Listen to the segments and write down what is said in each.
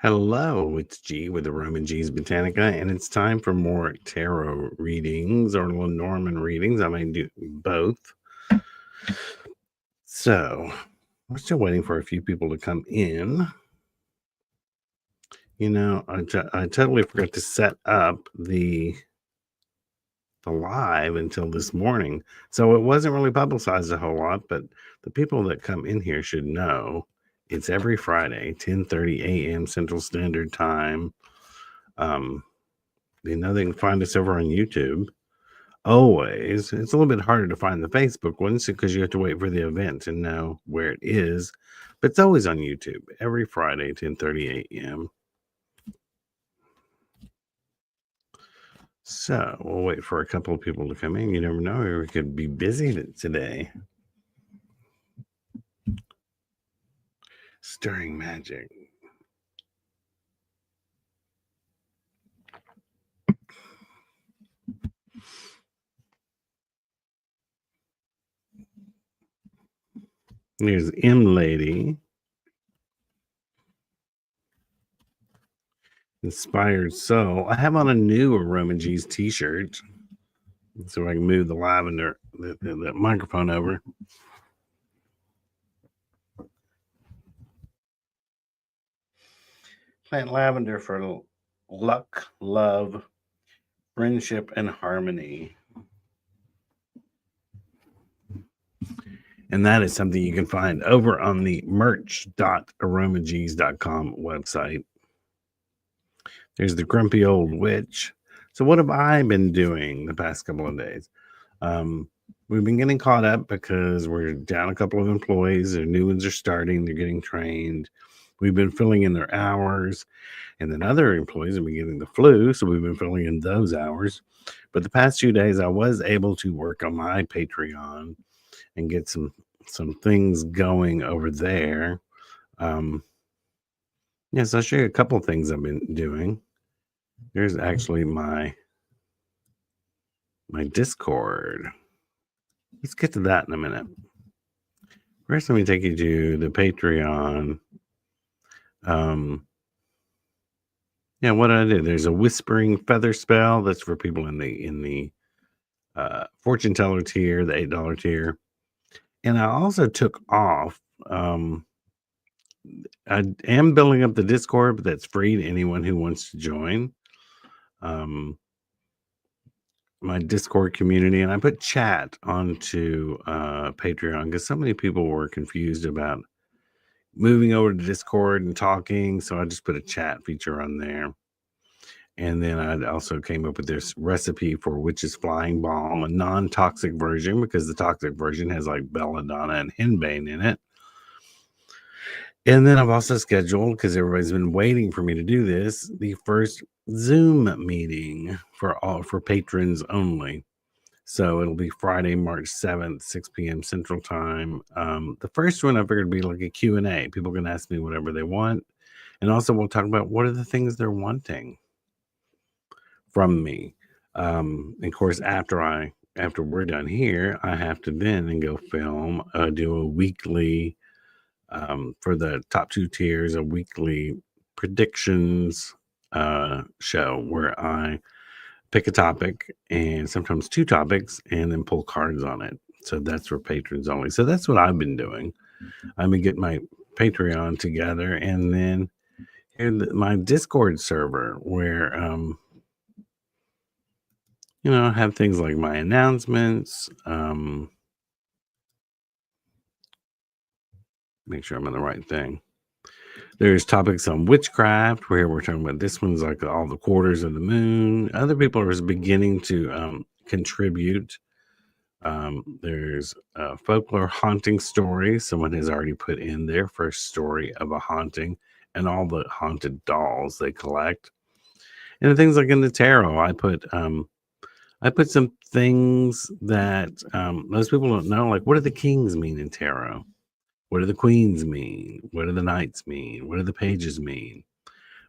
Hello, it's G with aromaG's Botanica, and it's time for more tarot readings or Lenormand readings. I may do both. So, we're still waiting for a few people to come in. I totally forgot to set up the live until this morning. So it wasn't really publicized a whole lot, but the people that come in here should know it's every Friday, 10:30 a.m. Central Standard Time. They can find us over on YouTube. Always. It's a little bit harder to find the Facebook ones because you have to wait for the event to know where it is. But it's always on YouTube every Friday, 10:30 a.m. So we'll wait for a couple of people to come in. You never know. We could be busy today. Stirring magic. There's M Lady. Inspired Soul. I have on a new aromaG's t-shirt. So I can move the lavender, the microphone over. Plant lavender for luck, love, friendship, and harmony. And that is something you can find over on the merch.aromags.com website. There's the grumpy old witch. So what have I been doing the past couple of days? We've been getting caught up because we're down a couple of employees. Their new ones are starting. They're getting trained. We've been filling in their hours. And then other employees have been getting the flu, so we've been filling in those hours. But the past 2 days, I was able to work on my Patreon and get some things going over there. Yes, I'll show you a couple of things I've been doing. There's actually my Discord. Let's get to that in a minute. First, let me take you to the Patreon. What did I do? There's a whispering feather spell that's for people in the fortune teller tier, the $8 tier. And I also took off. I am building up the Discord, but that's free to anyone who wants to join. My Discord community, and I put chat onto Patreon because so many people were confused about moving over to Discord and talking. So I just put a chat feature on there. And then I also came up with this recipe for Witch's Flying Balm, a non-toxic version, because the toxic version has like belladonna and henbane in it. And then I've also scheduled, because everybody's been waiting for me to do this, the first Zoom meeting for patrons only. So it'll be Friday, March 7th, 6 p.m. Central Time. The first one I figured would be like a Q&A. People can ask me whatever they want. And also we'll talk about what are the things they're wanting from me. Of course, after we're done here, I have to then go film, do a weekly, for the top 2 tiers, a weekly predictions show where I pick a topic and sometimes 2 topics and then pull cards on it. So that's for patrons only. So that's what I've been doing. I've been getting my Patreon together, and then my Discord server where I have things like my announcements. Make sure I'm on the right thing. There's topics on witchcraft where we're talking about this one's like all the quarters of the moon. Other people are beginning to contribute. There's folklore haunting stories. Someone has already put in their first story of a haunting and all the haunted dolls they collect. And things like in the tarot, I put some things that most people don't know, like what do the kings mean in tarot? What do the queens mean? What do the knights mean? What do the pages mean?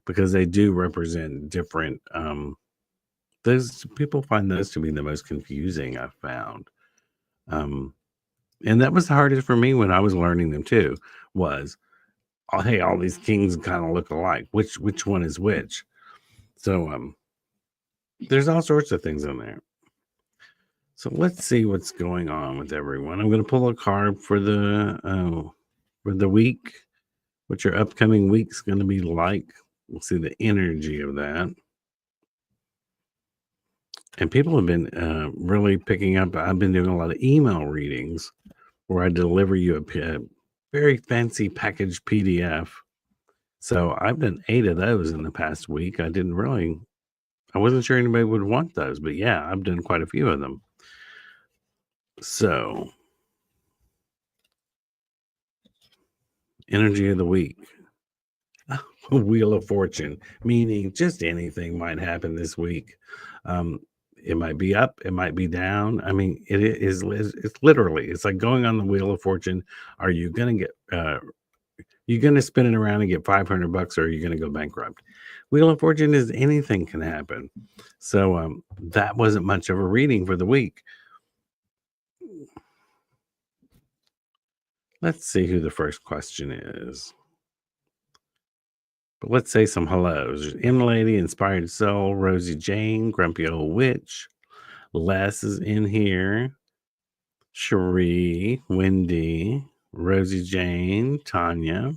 Because they do represent different. Those people find those to be the most confusing I've found. And that was the hardest for me when I was learning them too, was oh, hey, all these kings kind of look alike. Which one is which? So there's all sorts of things in there. So let's see what's going on with everyone. I'm going to pull a card for the week, what your upcoming week's going to be like. We'll see the energy of that. And people have been really picking up. I've been doing a lot of email readings where I deliver you a very fancy packaged PDF. So I've done 8 of those in the past week. I wasn't sure anybody would want those, but yeah, I've done quite a few of them. So, energy of the week. Wheel of Fortune, meaning just anything might happen this week. Um, it might be up, it might be down. I mean, it's literally, it's like going on the Wheel of Fortune. Are you going to you're going to spin it around and get $500, or are you going to go bankrupt? Wheel of Fortune is anything can happen. So, that wasn't much of a reading for the week. Let's see who the first question is. But let's say some hellos. M Lady, Inspired Soul, Rosie Jane, Grumpy Old Witch. Les is in here. Cherie, Wendy, Rosie Jane, Tanya.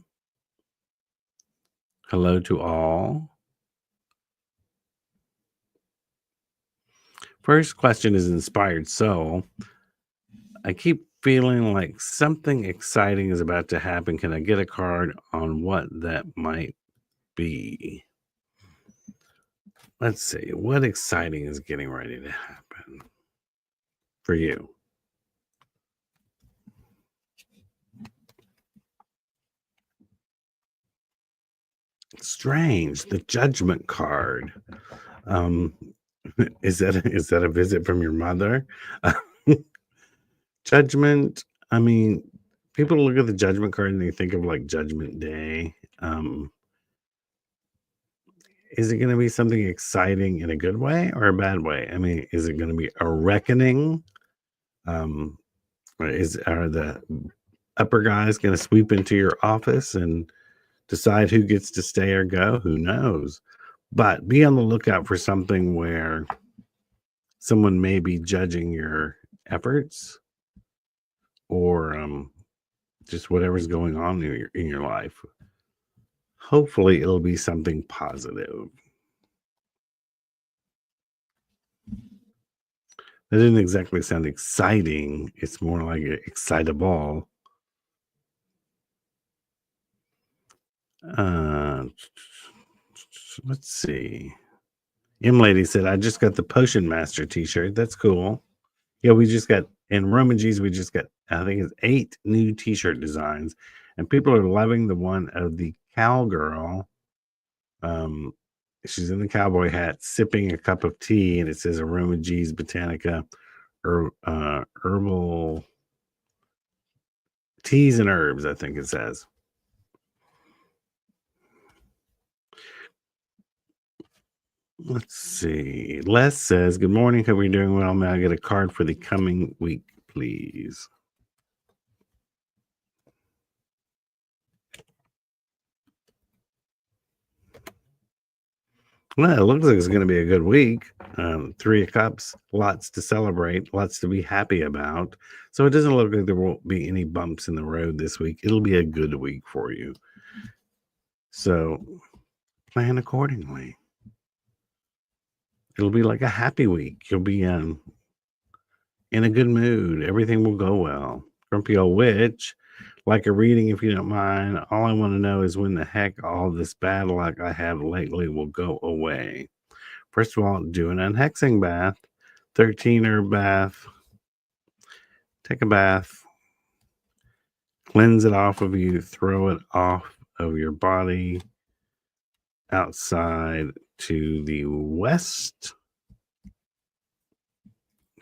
Hello to all. First question is Inspired Soul. I keep feeling like something exciting is about to happen. Can I get a card on what that might be? Let's see. What exciting is getting ready to happen for you? Strange. The Judgment card. Um, is that a visit from your mother? Judgment. I mean, people look at the Judgment card and they think of like Judgment Day. Is it going to be something exciting in a good way or a bad way? I mean, is it going to be a reckoning? Um, or are the upper guys going to sweep into your office and decide who gets to stay or go? Who knows? But be on the lookout for something where someone may be judging your efforts, or just whatever's going on in your life. Hopefully, it'll be something positive. That didn't exactly sound exciting. It's more like excitable. Uh, let's see. M Lady said, I just got the Potion Master t shirt. That's cool. Yeah, we just got, in aromaG's, we just got, I think it's 8 new t shirt designs. And people are loving the one of the cowgirl. She's in the cowboy hat sipping a cup of tea, and it says aromaG's Botanica herbal teas and herbs, I think it says. Let's see. Les says, good morning. Hope you're doing well. May I get a card for the coming week, please? Well, it looks like it's going to be a good week. 3 of Cups, lots to celebrate, lots to be happy about. So it doesn't look like there won't be any bumps in the road this week. It'll be a good week for you. So plan accordingly. It'll be like a happy week. You'll be in a good mood. Everything will go well. Grumpy Old Witch, like a reading if you don't mind. All I want to know is when the heck all this bad luck I have lately will go away. First of all, do an unhexing bath, 13 herb bath. Take a bath, cleanse it off of you, throw it off of your body outside to the west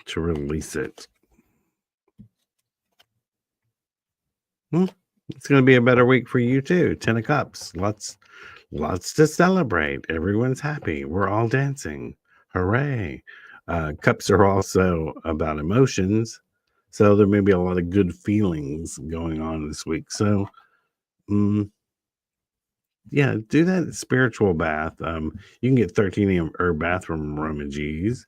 to release it. It's going to be a better week for you too. 10 of Cups. Lots to celebrate. Everyone's happy. We're all dancing. Hooray. Cups are also about emotions. So there may be a lot of good feelings going on this week. So Yeah, do that spiritual bath. You can get 13 herb bath from aromaG's.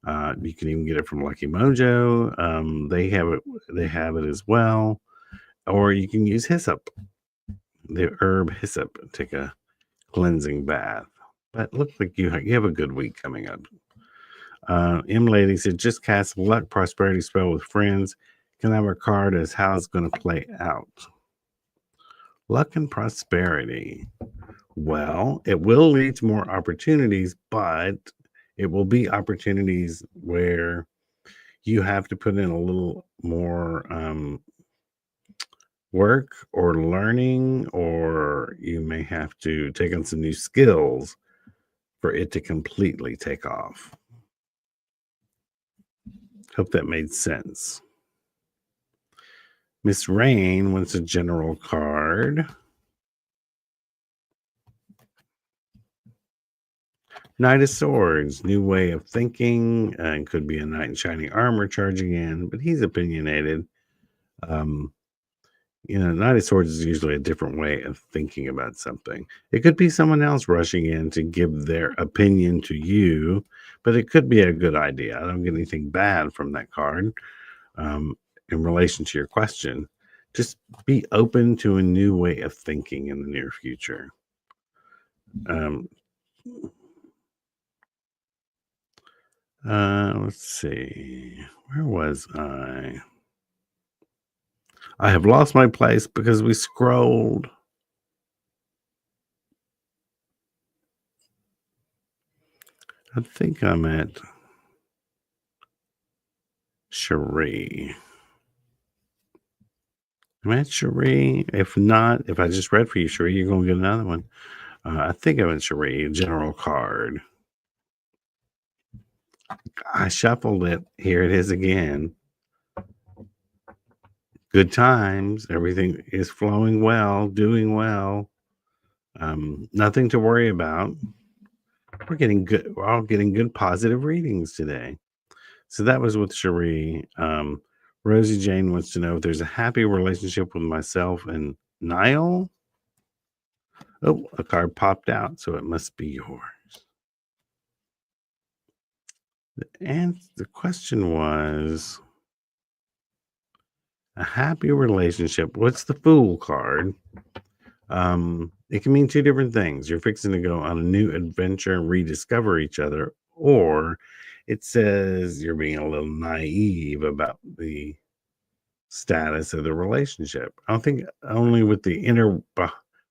You can even get it from Lucky Mojo. They have it as well. Or you can use hyssop, the herb hyssop. Take a cleansing bath. But looks like you have a good week coming up. M Lady said, just cast luck prosperity spell with friends. Can I have a card as how it's going to play out? Luck and prosperity. Well, it will lead to more opportunities, but it will be opportunities where you have to put in a little more work or learning, or you may have to take on some new skills for it to completely take off. Hope that made sense. Miss Rain wants a general card. Knight of Swords, new way of thinking, and could be a knight in shining armor charging in, but he's opinionated. Um, Knight of Swords is usually a different way of thinking about something. It could be someone else rushing in to give their opinion to you, but it could be a good idea. I don't get anything bad from that card um, in relation to your question. Just be open to a new way of thinking in the near future. Um, let's see. Where was I? I have lost my place because we scrolled. I think I'm at Cherie. Am I at Cherie? If not, if I just read for you, Cherie, you're going to get another one. I think I'm at Cherie, general card. I shuffled it. Here it is again. Good times. Everything is flowing well, doing well. Nothing to worry about. We're all getting good positive readings today. So that was with Cherie. Rosie Jane wants to know if there's a happy relationship with myself and Niall. Oh, a card popped out, so it must be yours. And the question was a happy relationship. What's the Fool card? It can mean two different things. You're fixing to go on a new adventure and rediscover each other, or it says you're being a little naive about the status of the relationship. I don't think only with the inner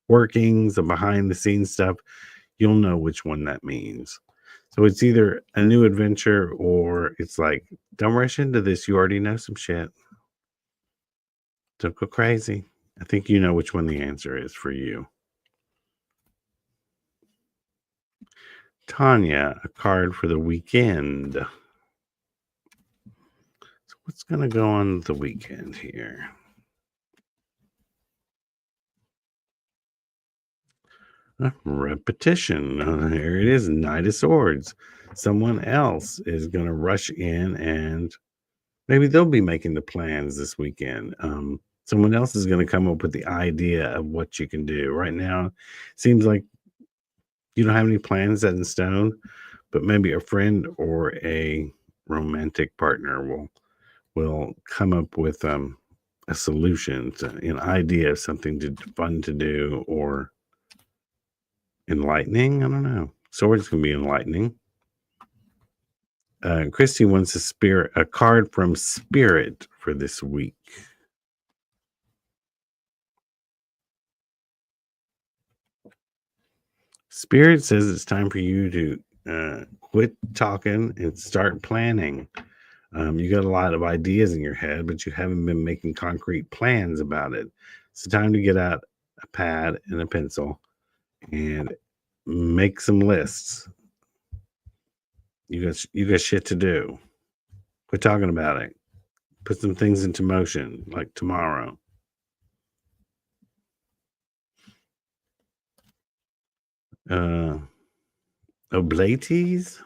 workings, the behind the scenes stuff, you'll know which one that means. So it's either a new adventure or it's like, don't rush into this. You already know some shit. Don't go crazy. I think you know which one the answer is for you. Tanya, a card for the weekend. So what's going to go on the weekend here? Repetition. Here it is, Knight of Swords. Someone else is going to rush in and maybe they'll be making the plans this weekend. Someone else is going to come up with the idea of what you can do. Right now, seems like you don't have any plans set in stone, but maybe a friend or a romantic partner will come up with a solution, an idea of something fun to do or enlightening. I don't know. Swords can be enlightening. Christy wants a card from Spirit for this week. Spirit says it's time for you to quit talking and start planning. You got a lot of ideas in your head, but you haven't been making concrete plans about it. It's time to get out a pad and a pencil and make some lists. You got shit to do. Quit talking about it. Put some things into motion, like tomorrow. Oblates?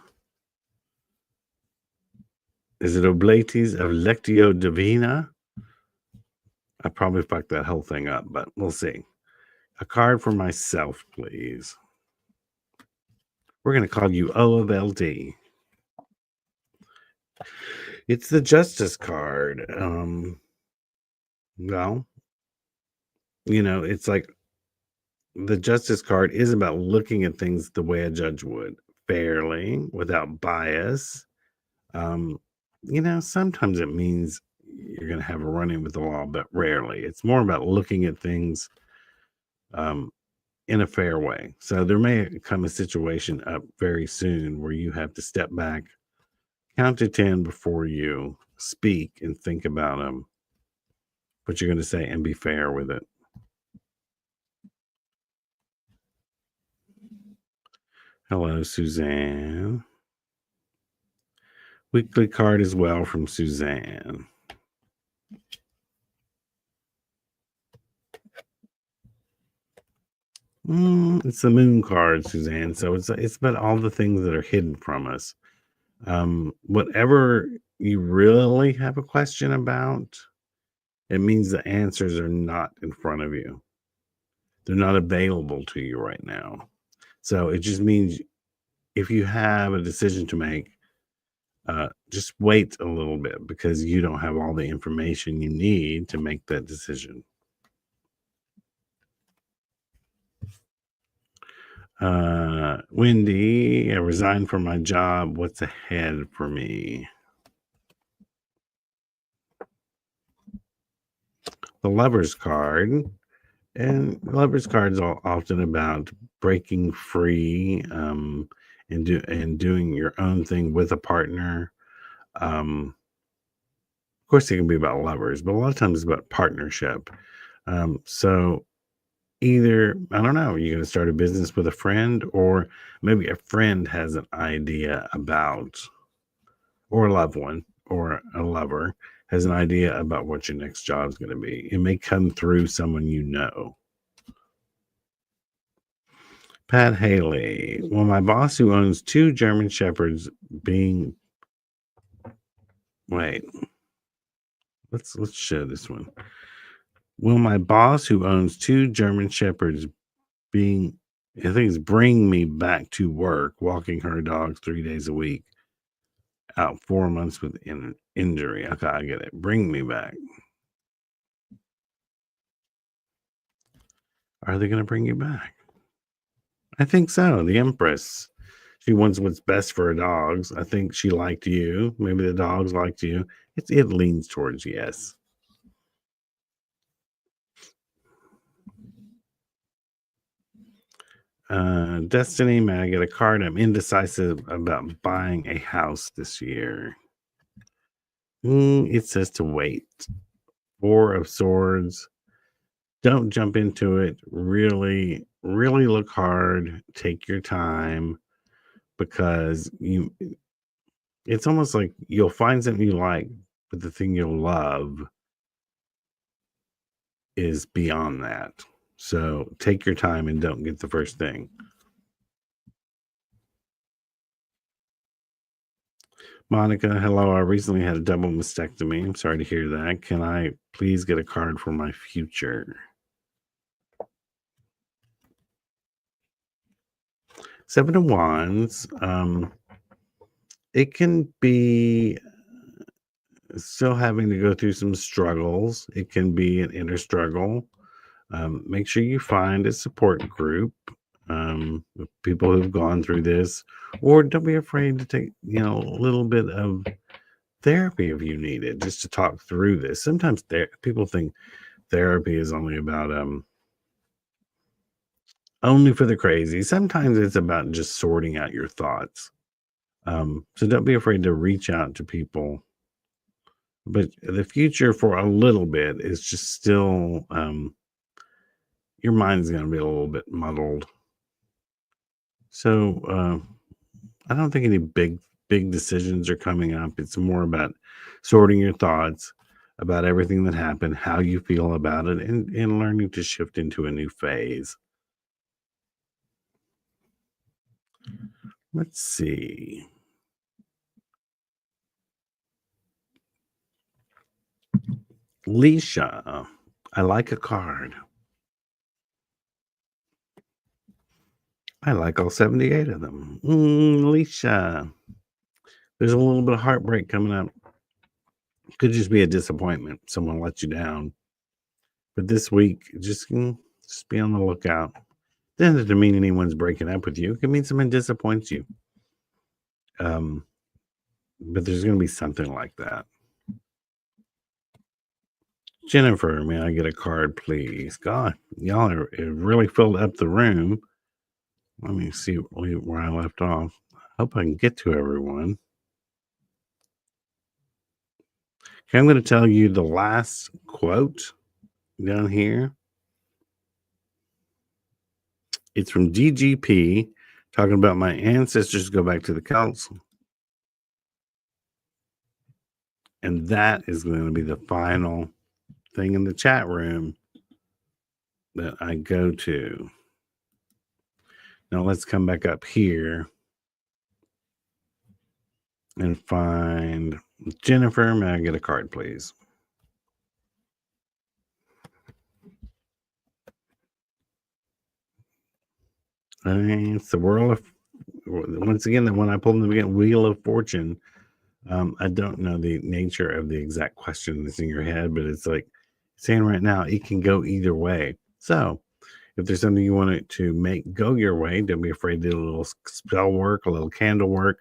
Is it Oblates of Lectio Divina? I probably fucked that whole thing up, but we'll see. A card for myself, please. We're going to call you O of LD. It's the Justice card. Well, it's like the Justice card is about looking at things the way a judge would, fairly, without bias. Um, sometimes it means you're going to have a run in with the law, but rarely. It's more about looking at things um, in a fair way. So there may come a situation up very soon where you have to step back, count to 10 before you speak and think about what you're going to say and be fair with it. Hello, Suzanne. Weekly card as well from Suzanne. It's the moon card, Suzanne. So it's about all the things that are hidden from us. Whatever you really have a question about, it means the answers are not in front of you. They're not available to you right now. So it just means if you have a decision to make, just wait a little bit because you don't have all the information you need to make that decision. Wendy, I resigned from my job. What's ahead for me? The Lover's card. And Lover's cards are often about breaking free and doing your own thing with a partner. Of course, it can be about lovers, but a lot of times it's about partnership. So either, I don't know, you're going to start a business with a friend, or maybe a friend has an idea about, or a loved one, or a lover has an idea about what your next job is going to be. It may come through someone you know. Pat Haley. Well, my boss who owns two German Shepherds being wait, let's show this one. Will my boss who owns two German Shepherds being I think it's bring me back to work, walking her dogs 3 days a week, out 4 months with an injury. Okay, I get it. Bring me back. Are they gonna bring you back? I think so. The Empress. She wants what's best for her dogs. I think she liked you. Maybe the dogs liked you. It leans towards yes. Destiny, may I get a card? I'm indecisive about buying a house this year. It says to wait. Four of Swords. Don't jump into it. Really, really look hard. Take your time because it's almost like you'll find something you like, but the thing you'll love is beyond that. So take your time and don't get the first thing. Monica, hello. I recently had a double mastectomy. I'm sorry to hear that. Can I please get a card for my future? Seven of Wands. It can be still having to go through some struggles. It can be an inner struggle. Make sure you find a support group with people who've gone through this, or don't be afraid to take a little bit of therapy if you need it, just to talk through this. Sometimes people think therapy is only for the crazy. Sometimes it's about just sorting out your thoughts. So don't be afraid to reach out to people. But the future for a little bit is just still your mind's going to be a little bit muddled. So I don't think any big decisions are coming up. It's more about sorting your thoughts about everything that happened, how you feel about it, and learning to shift into a new phase. Let's see. Leisha, I like a card. I like all 78 of them. Alicia, there's a little bit of heartbreak coming up. Could just be a disappointment. Someone let you down. But this week, just be on the lookout. Doesn't mean anyone's breaking up with you. It can mean someone disappoints you. Um, but there's going to be something like that. Jennifer, may I get a card, please? God, y'all have really filled up the room. Let me see where I left off. Hope I can get to everyone. Okay, I'm going to tell you the last quote down here. It's from DGP talking about my ancestors go back to the Celts. And that is going to be the final thing in the chat room that I go to. Now let's come back up here and find Jennifer. May I get a card, please? And it's the world of, once again, the one I pulled in the beginning, Wheel of Fortune. I don't know the nature of the exact question that's in your head, but it's like saying right now, it can go either way. So if there's something you want it to make go your way, don't be afraid to do a little spell work, a little candle work,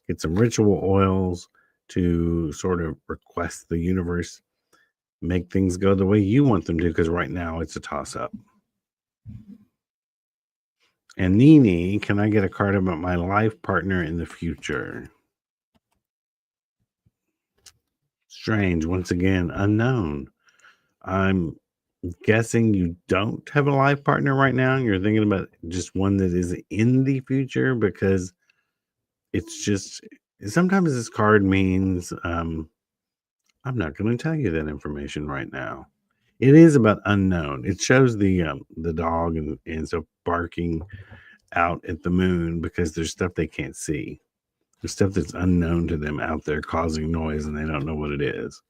get some ritual oils to sort of request the universe make things go the way you want them to, because right now it's a toss up. And Nini, can I get a card about my life partner in the future? Strange, once again, unknown. I'm guessing you don't have a life partner right now. You're thinking about just one that is in the future, because it's just sometimes this card means I'm not going to tell you that information right now. It is about unknown. It shows the dog and so barking out at the moon because there's stuff they can't see. There's stuff that's unknown to them out there causing noise and they don't know what it is.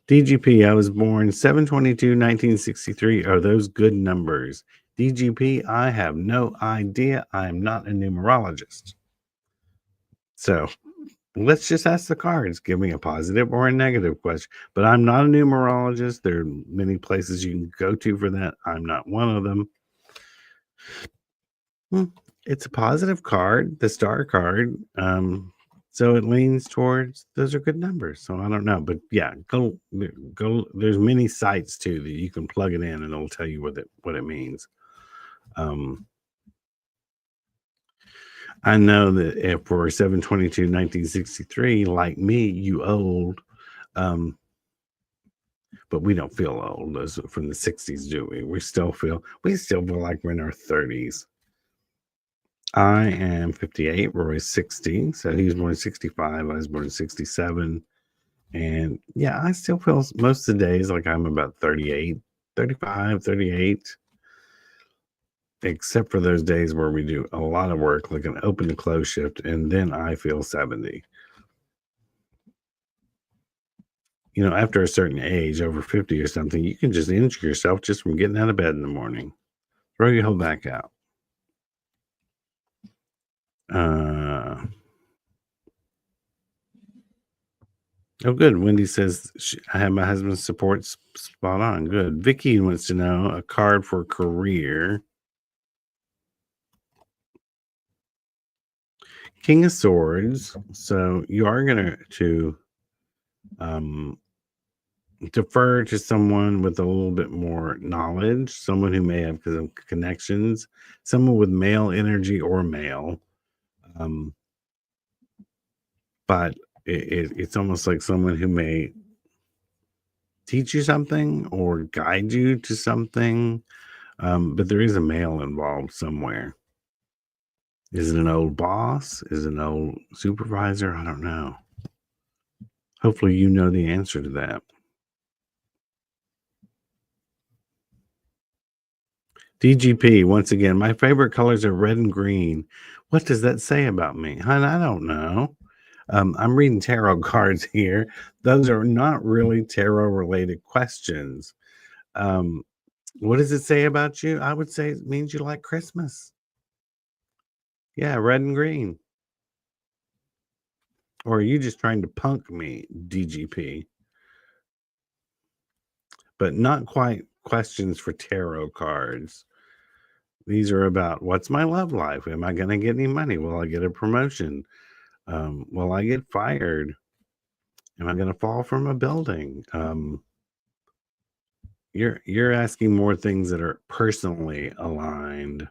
DGP, I was born 7/22/1963. Are those good numbers? DGP, I have no idea. I am not a numerologist. So let's just ask the cards. Give me a positive or a negative question. But I'm not a numerologist. There are many places you can go to for that. I'm not one of them. It's a positive card, the star card. So it leans towards those are good numbers. So I don't know. But yeah, go. There's many sites too that you can plug it in and it'll tell you what it means. I know that if for 7/22/1963, like me, you old, but we don't feel old as from the 60s, do we? We still feel like we're in our 30s. I am 58, Roy's 60, so he was born in 65, I was born in 67. And yeah, I still feel most of the days like I'm about 38, 35, 38. Except for those days where we do a lot of work, like an open to close shift, and then I feel 70. You know, after a certain age, over 50 or something, you can just injure yourself just from getting out of bed in the morning. Throw your whole back out. Oh, good. Wendy says I have my husband's support spot on. Good. Vicky wants to know a card for career. King of Swords. So you are going to defer to someone with a little bit more knowledge, someone who may have connections, someone with male energy or male. But it's almost like someone who may teach you something or guide you to something. But there is a male involved somewhere. Is it an old boss? Is it an old supervisor? I don't know. Hopefully you know the answer to that. DGP, once again, my favorite colors are red and green. What does that say about me? Hon, I don't know. I'm reading tarot cards here. Those are not really tarot related questions. What does it say about you? I would say it means you like Christmas. Yeah, red and green. Or are you just trying to punk me, DGP? But not quite questions for tarot cards. These are about what's my love life? Am I going to get any money? Will I get a promotion? Will I get fired? Am I going to fall from a building? You're asking more things that are personally aligned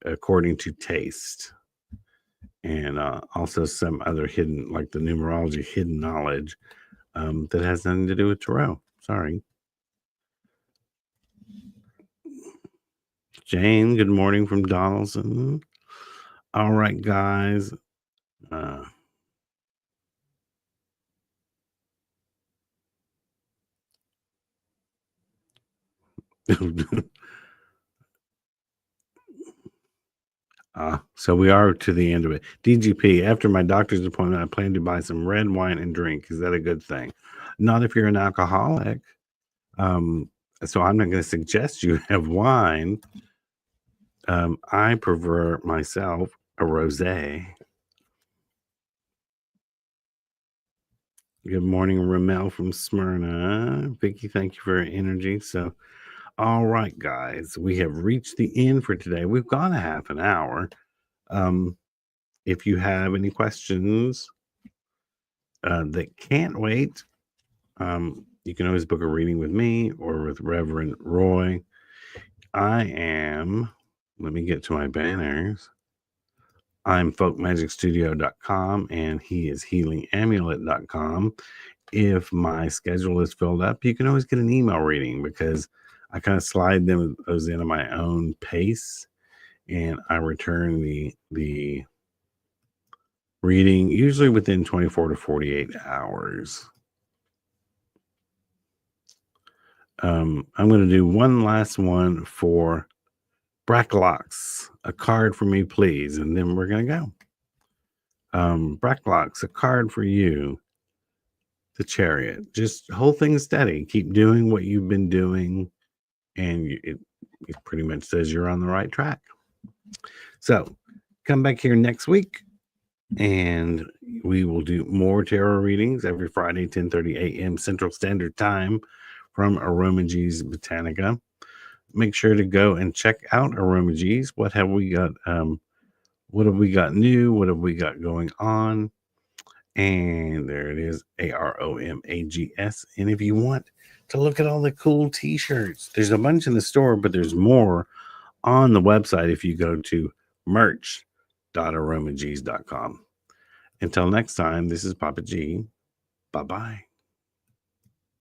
according to taste, and also some other hidden, like the numerology, hidden knowledge that has nothing to do with tarot. Sorry, Jane. Good morning from Donaldson. All right, guys. Uh, so we are to the end of it. DGP, after my doctor's appointment, I plan to buy some red wine and drink. Is that a good thing? Not if you're an alcoholic. Um, so I'm not going to suggest you have wine. I prefer myself a rosé. Good morning, Ramel from Smyrna. Vicky, thank you for your energy. So, all right, guys, we have reached the end for today. We've gone a half an hour. If you have any questions that can't wait, you can always book a reading with me or with Reverend Roy. I am, let me get to my banners. I'm folkmagicstudio.com and he is healingamulet.com. If my schedule is filled up, you can always get an email reading because I kind of slide those in at my own pace, and I return the reading usually within 24 to 48 hours. I'm going to do one last one for Bracklocks. A card for me, please, and then we're going to go. Bracklocks, a card for you. The Chariot. Just hold things steady. Keep doing what you've been doing, and it pretty much says you're on the right track. So come back here next week, and we will do more tarot readings every Friday, 10:30 a.m. Central Standard Time from aromaG's Botanica. Make sure to go and check out aromaG's. What have we got? What have we got new? What have we got going on? And there it is, aromags. And if you want to look at all the cool t-shirts, there's a bunch in the store, but there's more on the website if you go to merch.aromags.com. Until next time, this is Papa G. Bye-bye.